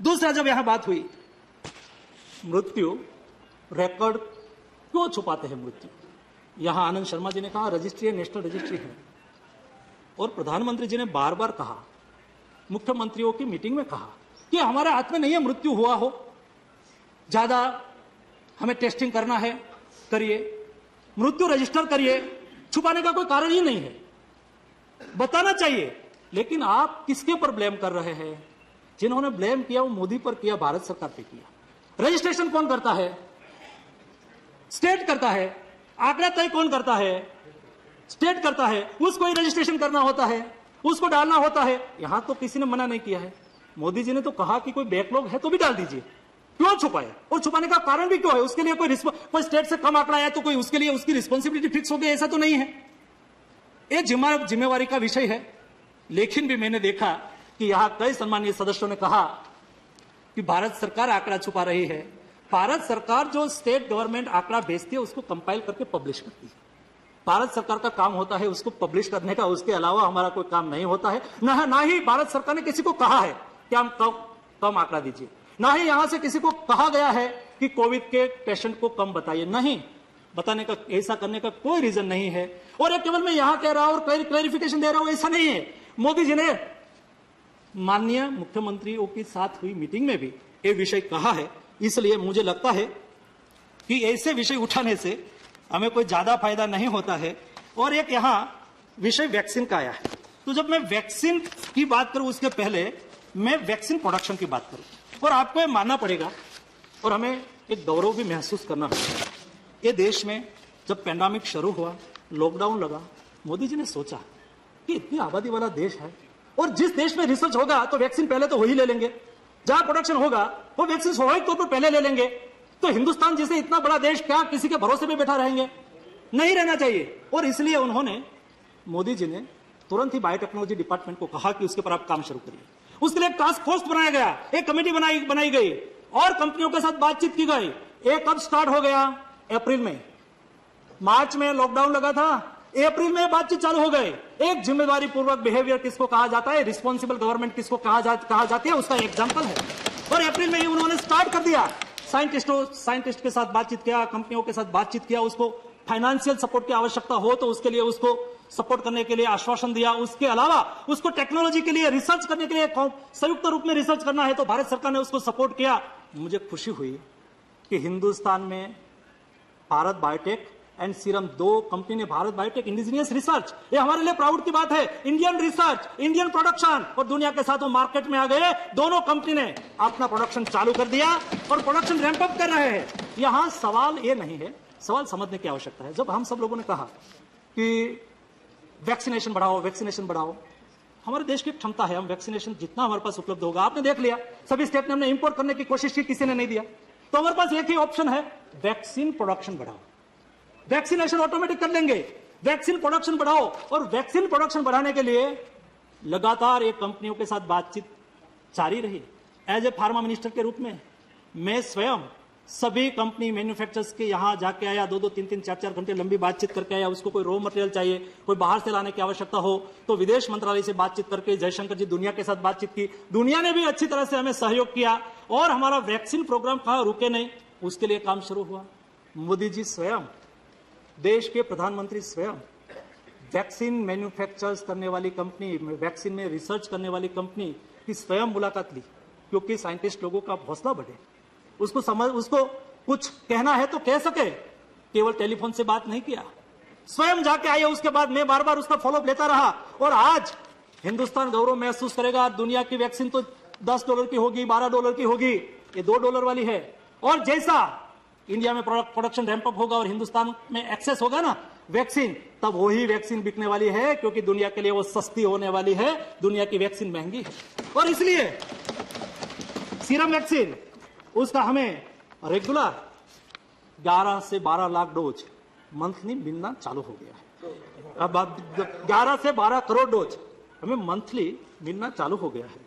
दूसरा, जब यहां बात हुई मृत्यु रिकॉर्ड क्यों छुपाते हैं मृत्यु, यहां आनंद शर्मा जी ने कहा रजिस्ट्री है, नेशनल रजिस्ट्री है, और प्रधानमंत्री जी ने बार बार कहा, मुख्यमंत्रियों की मीटिंग में कहा कि हमारे हाथ में नहीं है मृत्यु हुआ हो, ज्यादा हमें टेस्टिंग करना है, करिए, मृत्यु रजिस्टर करिए, छुपाने का कोई कारण ही नहीं है, बताना चाहिए। लेकिन आप किसके पर ब्लेम कर रहे हैं? जिन्होंने ब्लेम किया वो मोदी पर किया, भारत सरकार पे किया। रजिस्ट्रेशन कौन करता है? स्टेट करता है। आंकड़ा तय कौन करता है? स्टेट करता है। उसको ही रजिस्ट्रेशन करना होता है, उसको डालना होता है। यहां तो किसी ने मना नहीं किया है। मोदी जी ने तो कहा कि कोई बैकलॉग है तो भी डाल दीजिए, क्यों छुपाए, और छुपाने का कारण भी क्यों है? उसके लिए कोई स्टेट से कम आंकड़ा आया तो कोई उसके लिए उसकी रिस्पॉन्सिबिलिटी फिक्स हो गई, ऐसा तो नहीं है। ये जिम्मेवारी का विषय है। लेकिन भी मैंने देखा कि यहां कई सम्मानीय सदस्यों ने कहा कि भारत सरकार आंकड़ा छुपा रही है। भारत सरकार जो स्टेट गवर्नमेंट आंकड़ा भेजती है उसको कंपाइल करके पब्लिश करती है। भारत सरकार का काम होता है उसको पब्लिश करने का, उसके अलावा हमारा कोई काम नहीं होता है। ना ही भारत सरकार ने किसी को कहा है कि हम कम आंकड़ा दीजिए, ना ही यहां से किसी को कहा गया है कि कोविड के पेशेंट को कम बताइए। नहीं, बताने का, ऐसा करने का कोई रीजन नहीं है। और ये केवल मैं यहां कह रहा हूं और क्लैरिफिकेशन दे रहा हूं, ऐसा नहीं है। मोदी जी ने माननीय मुख्यमंत्रियों के साथ हुई मीटिंग में भी ये विषय कहा है। इसलिए मुझे लगता है कि ऐसे विषय उठाने से हमें कोई ज्यादा फायदा नहीं होता है। और एक यहां विषय वैक्सीन का आया है, तो जब मैं वैक्सीन की बात करूं उसके पहले मैं वैक्सीन प्रोडक्शन की बात करूं। और आपको ये मानना पड़ेगा और हमें एक गौरव भी महसूस करना पड़ेगा। ये देश में जब पैंडेमिक शुरू हुआ, लॉकडाउन लगा, मोदी जी ने सोचा कि इतनी आबादी वाला देश है और जिस देश में रिसर्च होगा तो वैक्सीन पहले तो वही ले लेंगे, जहां प्रोडक्शन होगा वो वैक्सीन स्वाभाविक तौर पर पहले ले लेंगे। तो हिंदुस्तान जैसे इतना बड़ा देश क्या किसी के भरोसे पे बैठा रहेंगे? नहीं रहना चाहिए। और इसलिए उन्होंने, मोदी जी ने तुरंत ही बायोटेक्नोलॉजी डिपार्टमेंट को कहा कि उसके पर आप काम शुरू करिए। उसके लिए एक टास्क फोर्स बनाया गया, एक कमेटी बनाई गई और कंपनियों के साथ बातचीत की गई। एक कब स्टार्ट हो गया? अप्रैल में। मार्च में लॉकडाउन लगा था, अप्रैल में बातचीत चालू हो गई। एक जिम्मेदारी पूर्वक बिहेवियर किसको कहा जाता है, रिस्पॉन्सिबल गवर्नमेंट किसको कहा जाती है, उसका एग्जांपल है। और अप्रैल में ही उन्होंने स्टार्ट कर दिया। साइंटिस्ट के साथ बातचीत किया, कंपनियों के साथ बातचीत किया, उसको फाइनेंशियल सपोर्ट की आवश्यकता हो तो उसके लिए उसको सपोर्ट करने के लिए आश्वासन दिया। उसके अलावा उसको टेक्नोलॉजी के लिए, रिसर्च करने के लिए, संयुक्त रूप में रिसर्च करना है तो भारत सरकार ने उसको सपोर्ट किया। मुझे खुशी हुई कि हिंदुस्तान में भारत बायोटेक एंड सीरम, दो कंपनी ने, भारत बायोटेक इंडिजिनियस रिसर्च, ये हमारे लिए प्राउड की बात है। इंडियन रिसर्च, इंडियन प्रोडक्शन, और दुनिया के साथ वो मार्केट में आ गए। दोनों कंपनी ने अपना प्रोडक्शन चालू कर दिया और प्रोडक्शन रैंप अप कर रहे हैं। यहां सवाल ये नहीं है, सवाल समझने की आवश्यकता है। जब हम सब लोगों ने कहा कि वैक्सीनेशन बढ़ाओ, वैक्सीनेशन बढ़ाओ, हमारे देश की क्षमता है, हम वैक्सीनेशन जितना हमारे पास उपलब्ध होगा, आपने देख लिया सभी स्टेट ने हमने इंपोर्ट करने की कोशिश की, किसी ने नहीं दिया। तो हमारे पास एक ही ऑप्शन है, वैक्सीन प्रोडक्शन बढ़ाओ, वैक्सीनेशन ऑटोमेटिक कर लेंगे। वैक्सीन प्रोडक्शन बढ़ाओ, और वैक्सीन प्रोडक्शन बढ़ाने के लिए लगातार एक कंपनियों के साथ बातचीत जारी रही। एज ए फार्मा मिनिस्टर के रूप में मैं स्वयं सभी कंपनी मैन्युफैक्चरर्स के यहां जाके आया, 2-2, 3-3, 4-4 घंटे लंबी बातचीत करके आया। उसको कोई रॉ मटेरियल चाहिए, कोई बाहर से लाने की आवश्यकता हो तो विदेश मंत्रालय से बातचीत करके, जयशंकर जी दुनिया के साथ बातचीत की, दुनिया ने भी अच्छी तरह से हमें सहयोग किया और हमारा वैक्सीन प्रोग्राम कहा रुके नहीं, उसके लिए काम शुरू हुआ। मोदी जी स्वयं, देश के प्रधानमंत्री स्वयं वैक्सीन मैन्युफैक्चर्स करने वाली कंपनी, वैक्सीन में रिसर्च करने वाली कंपनी की स्वयं मुलाकात ली, क्योंकि साइंटिस्ट लोगों का हौसला बढ़े, उसको कुछ कहना है तो कह सके, केवल टेलीफोन से बात नहीं किया, स्वयं जाके आए। उसके बाद मैं बार बार उसका फॉलोअप लेता रहा और आज हिंदुस्तान गौरव महसूस करेगा। दुनिया की वैक्सीन तो $10 की होगी, $12 की होगी, ये $2 वाली है। और जैसा इंडिया में प्रोडक्शन रैंप अप होगा और हिंदुस्तान में एक्सेस होगा ना वैक्सीन, तब वही वैक्सीन बिकने वाली है, क्योंकि दुनिया के लिए वो सस्ती होने वाली है। दुनिया की वैक्सीन महंगी है और इसलिए सीरम वैक्सीन, उसका हमें रेगुलर 11 से 12 लाख डोज मंथली मिलना चालू हो गया है। अब 11 से 12 करोड़ डोज हमें मंथली मिलना चालू हो गया है।